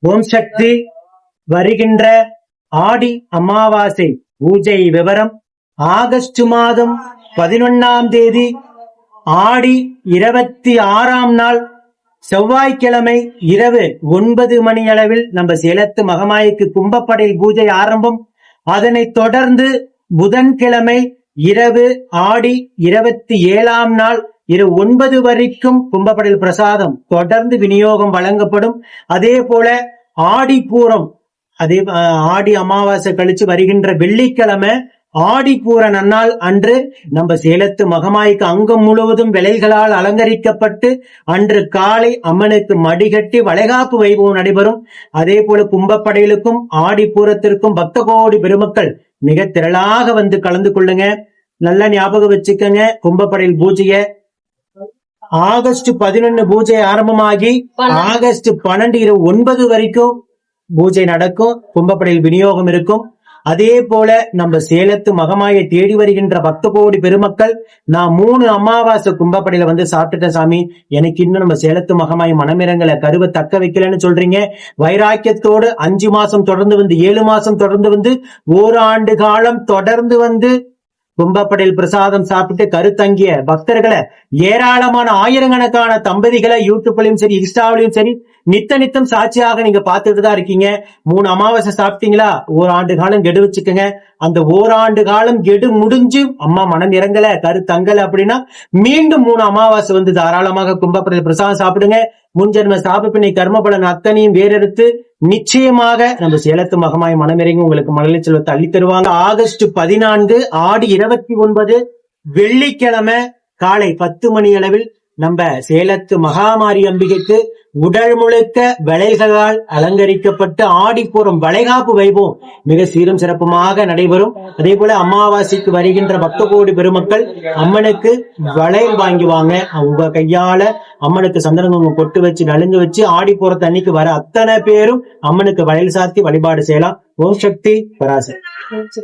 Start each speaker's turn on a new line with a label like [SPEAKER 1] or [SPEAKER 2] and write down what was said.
[SPEAKER 1] ஓம் சக்தி. வருகின்ற ஆடி அமாவாசை பூஜை விவரம் ஆகஸ்ட் மாதம் 11ஆம் தேதி ஆடி 26ஆம் நாள் செவ்வாய்க்கிழமை இரவு 9 மணி அளவில் நம்ம சேலத்து மகமாய்க்கு கும்பப்படையில் பூஜை ஆரம்பம். அதனைத் தொடர்ந்து புதன்கிழமை இரவு ஆடி 27ஆம் நாள் இரவு 9 வரைக்கும் கும்பப்படையில் பிரசாதம் தொடர்ந்து விநியோகம் வழங்கப்படும். அதே போல ஆடி பூரம், அதே ஆடி அமாவாசை கழிச்சு வருகின்ற வெள்ளிக்கிழமை ஆடி பூர நன்னாள் அன்று நம்ம சேலத்து மகமாய்க்கு அங்கம் முழுவதும் விலைகளால் அலங்கரிக்கப்பட்டு அன்று காலை அம்மனுக்கு மடிகட்டி வளைகாப்பு வைபவம் நடைபெறும். அதே போல கும்பப்படையிலுக்கும் ஆடி பூரத்திற்கும் பக்த கோடி பெருமக்கள் மிக திரளாக வந்து கலந்து கொள்ளுங்க. நல்ல ஞாபகம் வச்சுக்கங்க, கும்பப்படையில் பூஜைய ஆகஸ்ட் 11 பூஜை ஆரம்பமாகி ஆகஸ்ட் 12 இரவு 9 வரைக்கும் பூஜை நடக்கும். கும்பப்படையில் விநியோகம் இருக்கும். அதே போல நம்ம சேலத்து மகமாயை தேடி வருகின்ற பக்த கோடி பெருமக்கள், நான் 3 அமாவாசை கும்பப்படையில வந்து சாப்பிட்டுட்டேன் சாமி, எனக்கு இன்னும் நம்ம சேலத்து மகமாய் மனமிரங்களை கருவை தக்க வைக்கலன்னு சொல்றீங்க. வைராக்கியத்தோடு 5 மாசம் தொடர்ந்து வந்து 7 மாசம் தொடர்ந்து வந்து ஓராண்டு காலம் தொடர்ந்து வந்து கும்பப்படையில் பிரசாதம் சாப்பிட்டு கருத்தங்கிய பக்தர்களை, ஏராளமான ஆயிரக்கணக்கான தம்பதிகளை யூடியூப்லயும் சரி இன்ஸ்டாவிலையும் சரி நித்தம் சாட்சியாக நீங்க பார்த்துட்டு தான் இருக்கீங்க. 3 அமாவாசை சாப்பிட்டீங்களா, ஓராண்டு காலம் கெடு வச்சுக்கோங்க. அந்த ஓராண்டு காலம் கெடு முடிஞ்சு அம்மா மனம் இறங்கல கருத்தங்கல அப்படின்னா மீண்டும் 3 அமாவாசை வந்து தாராளமாக கும்பப்படையில் பிரசாதம் சாப்பிடுங்க. முன்ஜென்ம சாப்பிப்பினை கர்ம பலன் அத்தனையும் வேறெடுத்து நிச்சயமாக நம்ம சேலத்து மகமாய் மனமிறங்கி உங்களுக்கு மழலை செல்வத்தை அள்ளி தருவாங்க. ஆகஸ்ட் 14 ஆடி 29 வெள்ளிக்கிழமை காலை 10 மணி அளவில் நம்ம சேலத்து மகாமாரி அம்பிகைக்கு உடல் முழுக்க வளைகளால் அலங்கரிக்கப்பட்டு ஆடிப்பூரம் வளைகாப்பு வைபவம் மிக சீரும் சிறப்புமாக நடைபெறும். அதே போல அமாவாசைக்கு வருகின்ற பக்த கோடி பெருமக்கள் அம்மனுக்கு வளையல் வாங்குவாங்க. உங்க கையால அம்மனுக்கு சந்தனங்க கொட்டு வச்சு நலுங்கு வச்சு ஆடிப்பூரத்து அன்னைக்கு வர அத்தனை பேரும் அம்மனுக்கு வளையல் சாத்தி வழிபாடு செய்யலாம். ஓம் சக்தி பராசக்தி.